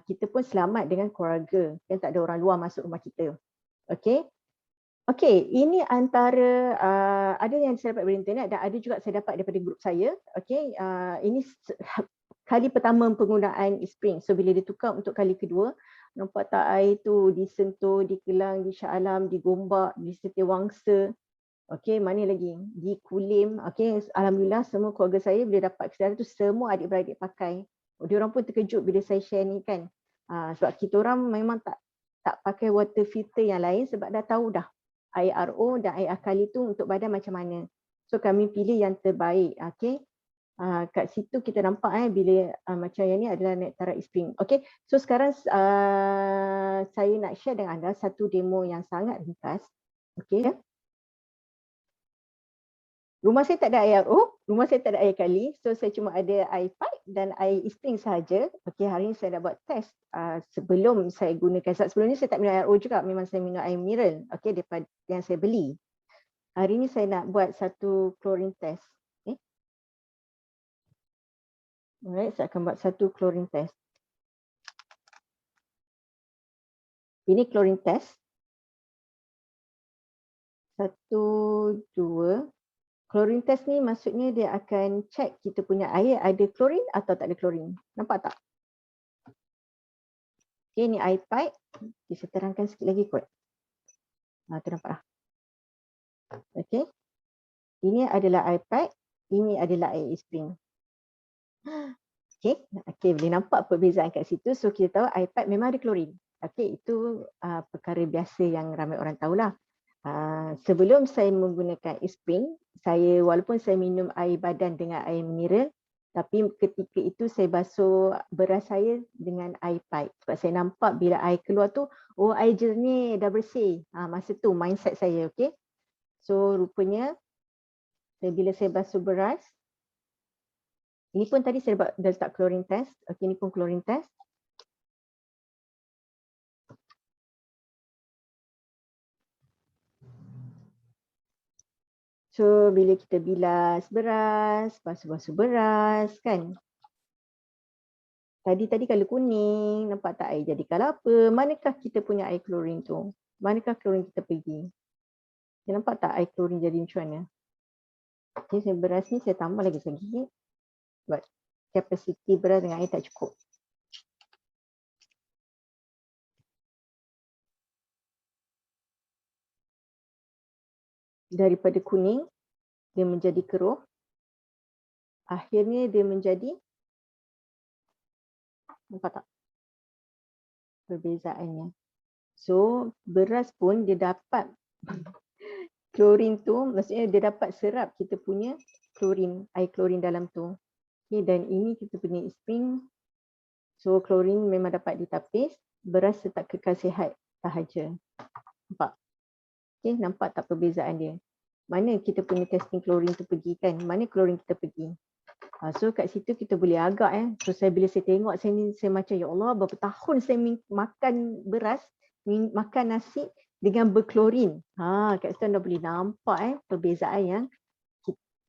Kita pun selamat dengan keluarga, kan tak ada orang luar masuk rumah kita. Okey. Okey, ini antara ada yang saya dapat dari internet dan ada juga saya dapat daripada grup saya. Okey, ini kali pertama penggunaan e-spring. So bila ditukar untuk kali kedua, nampak tak air tu disentuh, dikelang, di Shah Alam, di Gombak, di Setiawangsa. Okey, mana lagi? Di Kulim. Okey, alhamdulillah semua keluarga saya bila dapat kesedaran tu semua adik-beradik pakai. Diorang pun terkejut bila saya share ni kan. Sebab kita orang memang tak pakai water filter yang lain sebab dah tahu dah air RO dan air akali tu untuk badan macam mana. So kami pilih yang terbaik. Okey. Kat situ kita nampak bila macam yang ni adalah Nectara e-spring. Okey. So sekarang saya nak share dengan anda satu demo yang sangat ringkas. Okey. Rumah saya tak ada air RO, rumah saya tak ada air kali. So saya cuma ada air pipe dan air e-spring sahaja. Okey, hari ni saya dah buat test sebelum saya gunakan. Sebelum ni saya tak minum air RO juga, memang saya minum air mineral. Okey, daripada yang saya beli. Hari ni saya nak buat satu chlorine test. Okay. Alright, saya akan buat satu chlorine test. Ini chlorine test. 1, 2. Chlorine test ni maksudnya dia akan check kita punya air ada klorin atau tak ada klorin. Nampak tak? Okay, ni air pipe. Okay, saya terangkan sikit lagi kot. Tu nampak lah. Okay. Ini adalah air pipe. Ini adalah air e-spring. Okay. Okay, boleh nampak perbezaan kat situ. So kita tahu air pipe memang ada klorin. Okay, itu perkara biasa yang ramai orang tahulah. Sebelum saya menggunakan e-spring, walaupun saya minum air badan dengan air mineral, tapi ketika itu saya basuh beras saya dengan air pipe. Sebab saya nampak bila air keluar tu, oh air jernih, dah bersih. Masa tu mindset saya, okay. So rupanya, bila saya basuh beras, ini pun tadi saya dah letak chlorine test. Okay, ini pun chlorine test. So bila kita bilas beras, basuh-basuh beras kan. Tadi kalau kuning, nampak tak air jadi kalau apa? Manakah kita punya air klorin tu? Manakah klorin kita pergi? Kita nampak tak air klorin jadi macam mana? Okay, saya beras ni saya tambah lagi sedikit. Sebab kapasiti beras dengan air tak cukup. Daripada kuning, dia menjadi keruh. Akhirnya dia menjadi, nampak tak perbezaannya? So beras pun dia dapat klorin tu, maksudnya dia dapat serap kita punya klorin, air klorin dalam tu. Okay, dan ini kita punya e-spring. So klorin memang dapat ditapis, beras tetap kekal sihat sahaja. Nampak? Okay, nampak tak perbezaan dia? Mana kita punya testing klorin tu pergi kan? Mana klorin kita pergi? So kat situ kita boleh agak So bila saya tengok saya macam ya Allah, berapa tahun saya makan beras, makan nasi dengan berklorin. Kat situ anda boleh nampak perbezaan yang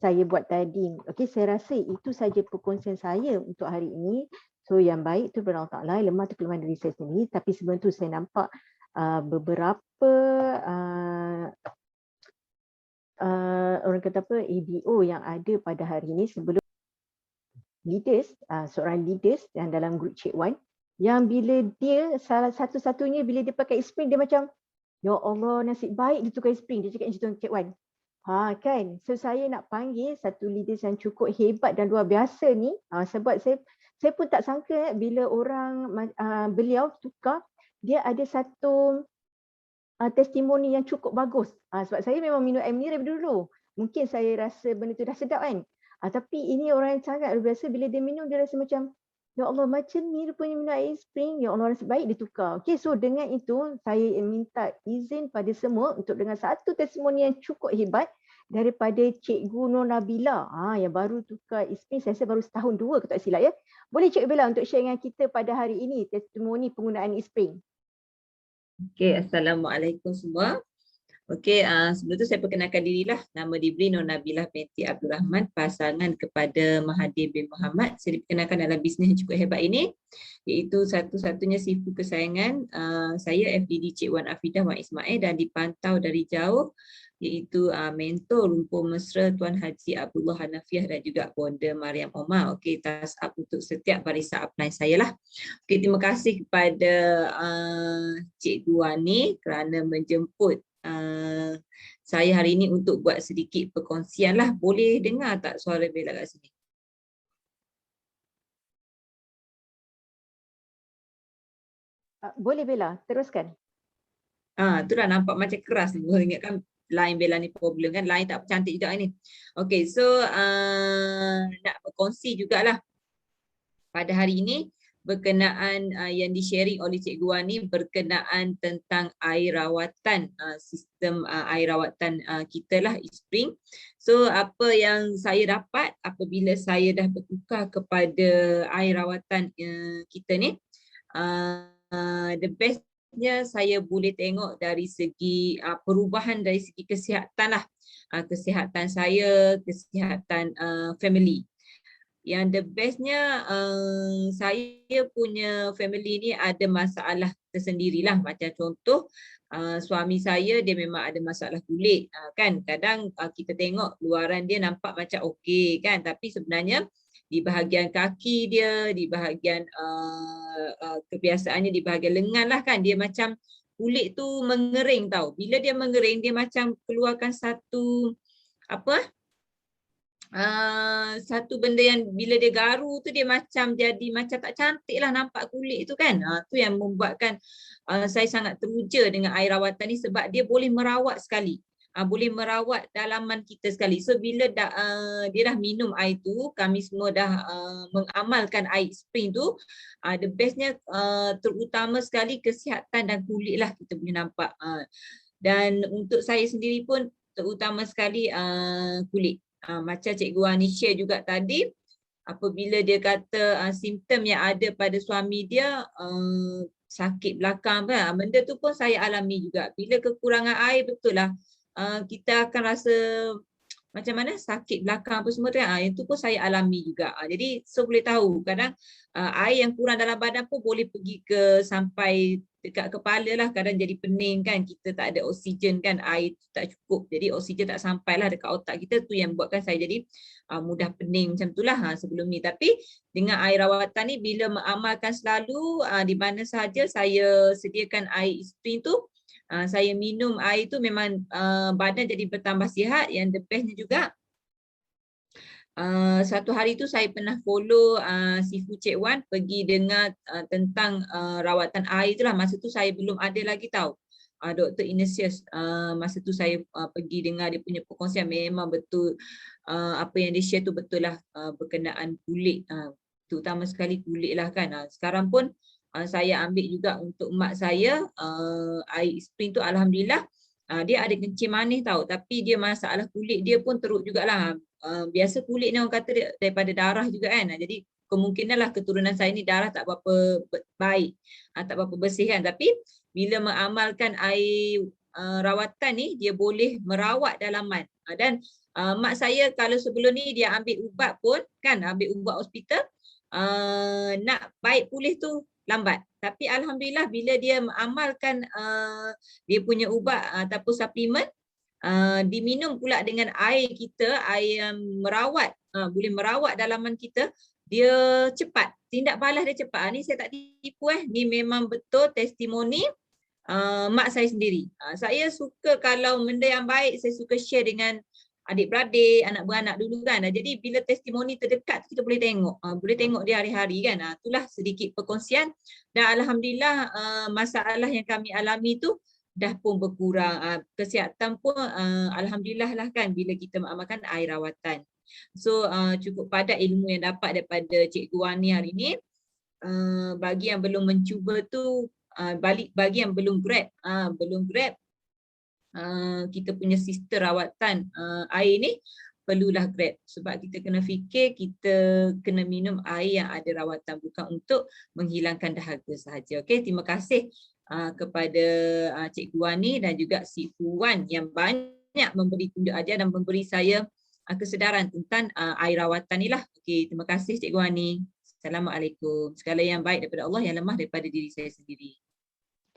saya buat tadi. Okey, saya rasa itu saja perkongsian saya untuk hari ini. So yang baik tu daripada Allah Ta'ala, lemah tu kelemahan diri saya sendiri. Tapi sebelum tu saya nampak beberapa orang kata apa, ABO yang ada pada hari ini sebelum leaders, seorang leaders yang dalam grup Cik Wan, yang bila dia salah satu-satunya bila dia pakai e-spring dia macam, ya Allah nasib baik dia tukar e-spring, dia cakap macam tu Cik Wan. Kan, so saya nak panggil satu leaders yang cukup hebat dan luar biasa ni, sebab saya pun tak sangka bila orang beliau tukar, dia ada satu testimoni yang cukup bagus. Sebab saya memang minum air mineral dulu. Mungkin saya rasa benda tu dah sedap kan. Tapi ini orang yang sangat luar biasa, bila dia minum dia rasa macam, ya Allah macam ni rupanya minum air spring, ya Allah nasib baik dia tukar. Okay, so dengan itu saya minta izin pada semua untuk dengan satu testimoni yang cukup hebat daripada Cikgu Nur Nabila yang baru tukar e-spring, saya rasa baru setahun 2 kalau tak silap ya. Boleh Cikgu Bella untuk share dengan kita pada hari ini testimoni penggunaan e-spring. Okay, Assalamualaikum semua. Okey, sebelum tu saya perkenalkan dirilah. Nama diberi Nur Nabilah binti Abdul Rahman, pasangan kepada Mahathir bin Mohamad. Saya diperkenalkan dalam bisnes yang cukup hebat ini, iaitu satu-satunya sifu kesayangan saya, FDD Cik Wan Afidah Wan Ismail, dan dipantau dari jauh, iaitu mentor rumpun mesra Tuan Haji Abdullah Hanafiah dan juga Bonda Mariam Omar. Okey, tas up untuk setiap barisan upline saya lah. Okey, terima kasih kepada Cikgu Wani kerana menjemput saya hari ini untuk buat sedikit perkongsian lah. Boleh dengar tak suara Bella kat sini? Boleh Bella, teruskan. Tu dah nampak macam keras ni. Saya ingatkan line Bella ni problem kan. Line tak cantik juga ni. Okay, so nak berkongsi jugalah pada hari ini berkenaan yang di-sharing oleh Cikgu Wani berkenaan tentang air rawatan, sistem air rawatan kita lah, Eastspring. So apa yang saya dapat apabila saya dah bertukar kepada air rawatan kita ni, the bestnya saya boleh tengok dari segi perubahan dari segi kesihatan lah, kesihatan saya, kesihatan family. Yang the bestnya saya punya family ni ada masalah tersendirilah. Macam contoh suami saya dia memang ada masalah kulit kan. Kadang kita tengok luaran dia nampak macam okey kan, tapi sebenarnya di bahagian kaki dia, di bahagian kebiasaannya di bahagian lengan lah kan, dia macam kulit tu mengering tau. Bila dia mengering dia macam keluarkan satu satu benda yang bila dia garu tu dia macam jadi macam tak cantik lah nampak kulit tu kan. Tu yang membuatkan saya sangat teruja dengan air rawatan ni sebab dia boleh merawat sekali. Boleh merawat dalaman kita sekali. So bila dia dah minum air tu, kami semua dah mengamalkan air spring tu, the bestnya terutama sekali kesihatan dan kulit lah kita boleh nampak. Dan untuk saya sendiri pun terutama sekali kulit. Macam Cikgu Wani share juga tadi, apabila dia kata simptom yang ada pada suami dia sakit belakang, benda tu pun saya alami juga. Bila kekurangan air, betul lah kita akan rasa macam mana sakit belakang apa semua tu kan. Itu pun saya alami juga. Jadi so boleh tahu kadang air yang kurang dalam badan pun boleh pergi ke sampai dekat kepala lah, kadang jadi pening kan, kita tak ada oksigen kan, air tak cukup, jadi oksigen tak sampai lah dekat otak kita, tu yang buatkan saya jadi mudah pening macam tu lah sebelum ni. Tapi dengan air rawatan ni bila mengamalkan selalu di mana sahaja saya sediakan air spring tu, saya minum air tu memang badan jadi bertambah sihat. Yang the bestnya juga satu hari tu saya pernah follow Sifu Cik Wan pergi dengar tentang rawatan air tu lah. Masa tu saya belum ada lagi tahu. Dr. Ignatius, masa tu saya pergi dengar dia punya perkongsian, memang betul apa yang dia share tu betul lah berkenaan kulit, terutama sekali kulit lah kan. Sekarang pun saya ambil juga untuk mak saya air spring tu, alhamdulillah dia ada kencing manis tahu, tapi dia masalah kulit dia pun teruk jugalah. Biasa kulit ni orang kata dia daripada darah juga kan. Jadi kemungkinan lah keturunan saya ni darah tak berapa baik, tak berapa bersih kan. Tapi bila mengamalkan air rawatan ni, dia boleh merawat dalaman. Dan mak saya kalau sebelum ni dia ambil ubat pun kan, ambil ubat hospital, nak baik pulih tu lambat. Tapi alhamdulillah bila dia mengamalkan dia punya ubat ataupun suplemen, diminum pula dengan air kita, air yang merawat, boleh merawat dalaman kita, dia cepat, tindak balas dia cepat. Ni saya tak tipu ni memang betul testimoni mak saya sendiri. Saya suka kalau benda yang baik saya suka share dengan adik-beradik, anak beranak dulu kan. Jadi bila testimoni terdekat kita boleh tengok dia hari-hari kan. Itulah sedikit perkongsian, dan alhamdulillah masalah yang kami alami tu dah pun berkurang. Kesihatan pun alhamdulillah lah kan bila kita mengamalkan air rawatan. So cukup padat ilmu yang dapat daripada Cikgu Wani hari ni. Bagi yang belum mencuba tu, bagi yang belum grab kita punya sistem rawatan air ni, perlulah grab. Sebab kita kena fikir kita kena minum air yang ada rawatan, bukan untuk menghilangkan dahaga sahaja. Okey, terima kasih kepada Cikgu Wani dan juga si Fuwan yang banyak memberi tunjuk ajar dan memberi saya kesedaran tentang air rawatan ni lah. Okey, terima kasih Cikgu Wani. Assalamualaikum. Segala yang baik daripada Allah, yang lemah daripada diri saya sendiri.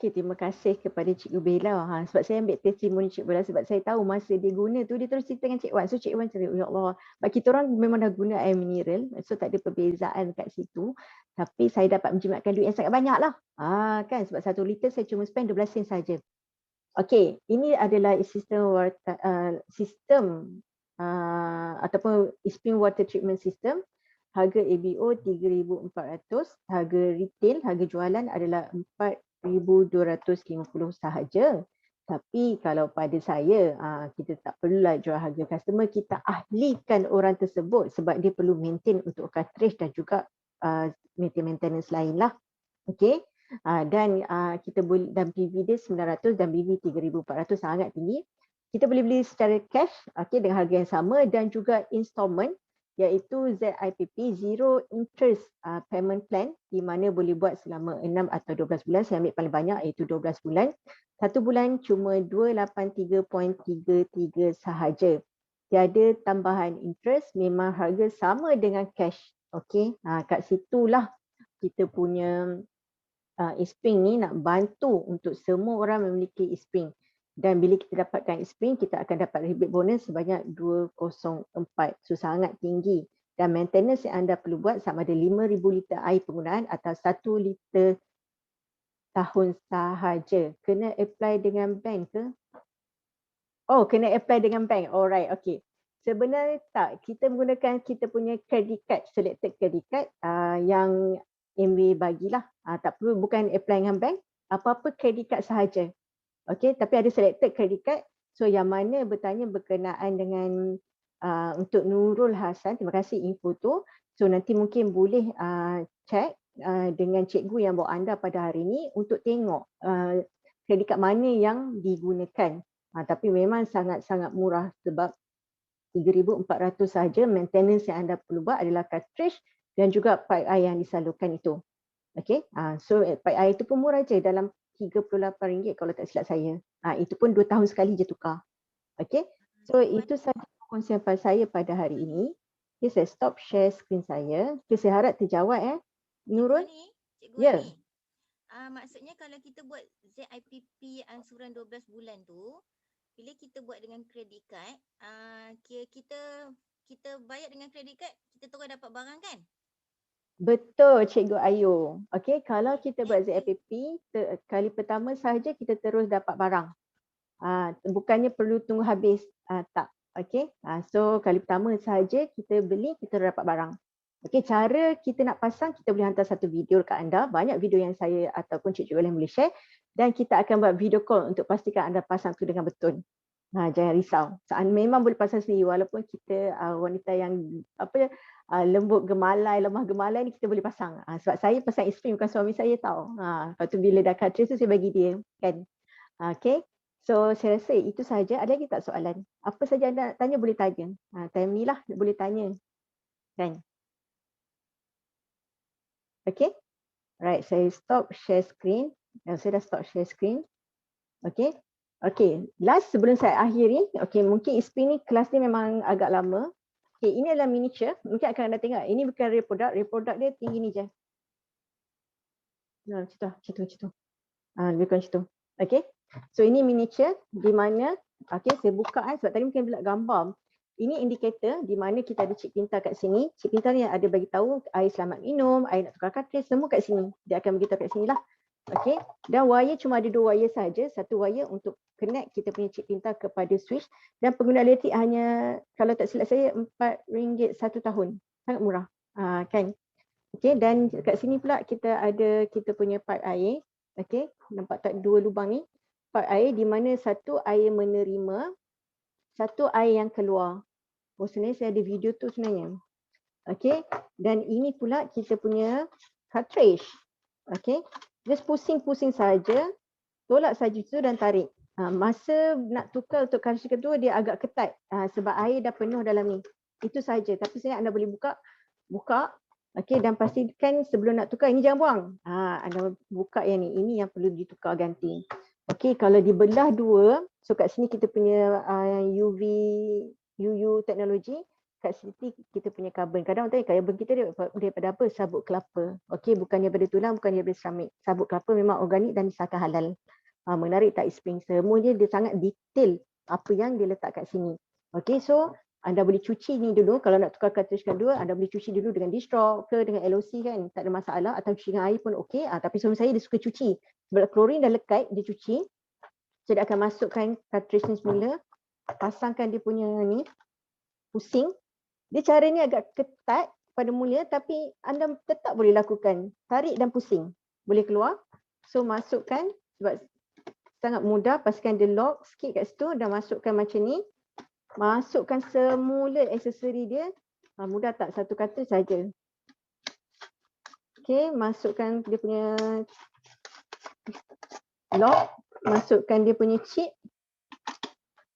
Okay, terima kasih kepada Cikgu Bella. Sebab saya ambil testimoni Cikgu Bella sebab saya tahu masa dia guna tu dia terus cerita dengan Cik Wan. So Cik Wan cakap, ya Allah, sebab kita orang memang dah guna air mineral. So tak ada perbezaan kat situ. Tapi saya dapat menjimatkan duit yang sangat banyak lah. Kan sebab 1 liter saya cuma spend 12 sen saja. Okey, ini adalah sistem ataupun spring water treatment system. Harga ABO 3,400, harga retail, harga jualan adalah 4,250 sahaja. Tapi kalau pada saya, kita tak perlulah jual harga customer, kita ahlikan orang tersebut sebab dia perlu maintain untuk cartridge dan juga maintenance lain lah. Okey. Dan kita boleh, dan PV dia 900 dan BV 3,400, sangat tinggi. Kita boleh beli secara cash, okey, dengan harga yang sama, dan juga installment iaitu ZIPP zero interest payment plan, di mana boleh buat selama 6 atau 12 bulan. Saya ambil paling banyak iaitu 12 bulan. 1 bulan cuma 283.33 sahaja. Tiada tambahan interest, memang harga sama dengan cash. Okey, kat situlah kita punya e-spring ni nak bantu untuk semua orang memiliki e-spring. Dan bila kita dapatkan e-spring, kita akan dapat rebate bonus sebanyak 204. So sangat tinggi. Dan maintenance yang anda perlu buat sama ada 5,000 liter air penggunaan atau 1 liter tahun sahaja. Kena apply dengan bank ke? Oh, kena apply dengan bank. Alright, okay. Sebenarnya tak. Kita menggunakan kita punya credit card, selected credit card yang MW bagilah. Tak perlu, bukan apply dengan bank. Apa-apa credit card sahaja. Okey, tapi ada selected credit card. So yang mana bertanya berkenaan dengan untuk Nurul Hasan, terima kasih info tu. So nanti mungkin boleh check dengan cikgu yang bawa anda pada hari ini untuk tengok credit card mana yang digunakan. Tapi memang sangat-sangat murah sebab 3,400 saja. Maintenance yang anda perlu buat adalah cartridge dan juga pipe air yang disalurkan itu. Okey, so pipe air itu pun murah je, dalam RM38 kalau tak silap saya. Itu pun 2 tahun sekali je tukar. Okey, so itu sahaja perkongsian saya pada hari ini. Okay, saya stop share screen saya. Okay, saya harap terjawab Nurul. Cikgu Ya. Ani, maksudnya kalau kita buat ZIPP ansuran 12 bulan tu, bila kita buat dengan credit card, kita bayar dengan credit card, kita terus dapat barang kan? Betul Cikgu Ayu. Okey, kalau kita buat ZIPP, kali pertama sahaja kita terus dapat barang. Bukannya perlu tunggu habis. Tak. Okey. So kali pertama sahaja kita beli, kita dapat barang. Okey, cara kita nak pasang, kita boleh hantar satu video kat anda. Banyak video yang saya ataupun Cikgu Ellen boleh share. Dan kita akan buat video call untuk pastikan anda pasang tu dengan betul. Jangan risau. Memang boleh pasang sendiri walaupun kita wanita yang lembut gemalai, lemah gemalai ni kita boleh pasang. Sebab saya pasang e-spring bukan suami saya tahu. Lepas tu bila dah cartridge tu saya bagi dia kan. Okay. So saya rasa itu sahaja. Ada lagi tak soalan? Apa saja anda nak tanya boleh tanya. Time ni lah boleh tanya. Kan? Okay. Right, saya stop share screen. Saya dah stop share screen. Okay. Okay, last sebelum saya akhiri, okay, mungkin e-spring ni kelas ni memang agak lama. Okay, ini adalah miniature. Mungkin akan anda tengok. Ini bukan real product. Real product dia tinggi ni je. Macam tu. Lebih kurang macam tu. Okay. So ini miniature di mana, okay, saya buka sebab tadi mungkin bila gambar. Ini indikator di mana kita ada chip pintar kat sini. Chip pintar ni ada bagi tahu air selamat minum, air nak tukar cartridge, semua kat sini. Dia akan beritahu kat sini lah. Okay. Dan wire cuma ada 2 wire saja. Satu wire untuk connect kita punya chip pintar kepada switch. Dan pengguna elektrik hanya, kalau tak silap saya, RM4 1 tahun. Sangat murah. Kan? Okay. Dan kat sini pula kita ada kita punya pipe air. Okay. Nampak tak 2 lubang ni? Pipe air di mana satu air menerima, satu air yang keluar. Sebenarnya saya ada video tu sebenarnya. Okay. Dan ini pula kita punya cartridge. Okay. Just pusing-pusing saja, tolak saja tu dan tarik. Masa nak tukar untuk cartridge kedua dia agak ketat sebab air dah penuh dalam ni. Itu saja. Tapi sebenarnya anda boleh buka Okey, dan pastikan sebelum nak tukar ini jangan buang. Anda buka yang ni, ini yang perlu ditukar ganti. Okey, kalau dibelah dua, so kat sini kita punya UU teknologi, kat sini kita punya karbon. Kadang orang tanya karbon kita daripada apa? Sabut kelapa. Okey, bukan daripada tulang, bukan daripada keramik. Sabut kelapa memang organik dan disahkan halal. Menarik tak Spring? Semuanya dia sangat detail apa yang dia letak kat sini. Okey, so anda boleh cuci ni dulu. Kalau nak tukar cartridge kedua, anda boleh cuci dulu dengan distro ke dengan LOC kan, tak ada masalah, atau cuci dengan air pun okey. Tapi suami saya dia suka cuci. Sebab klorin dah lekat, dia cuci. So dia akan masukkan cartridge ni semula, pasangkan dia punya ni, pusing. Dia caranya agak ketat pada mula, tapi anda tetap boleh lakukan. Tarik dan pusing. Boleh keluar. So masukkan, sebab sangat mudah, pastikan dia lock sikit kat situ dan masukkan macam ni. Masukkan semula aksesori dia. Mudah tak? Satu kata saja. Okey, masukkan dia punya lock, masukkan dia punya chip,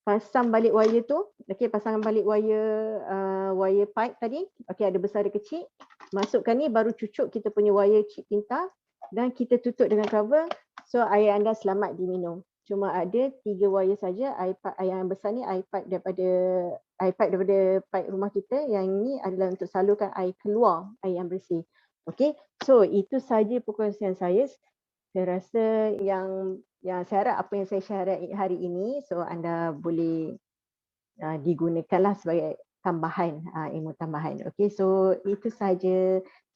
pasang balik wire tu. Okey, pasang balik wire pipe tadi. Okey, ada besar ada kecil. Masukkan ni, baru cucuk kita punya wire chip pintar dan kita tutup dengan cover. So air anda selamat diminum. Cuma ada 3 wire saja. Air yang besar ni air pipe daripada pipe rumah kita. Yang ni adalah untuk salurkan air keluar, air yang bersih. Okey, so itu saja perkongsian saya. Saya rasa yang saya harap apa yang saya share hari ini, so anda boleh digunakanlah sebagai tambahan, ilmu tambahan. Okey, so itu saja.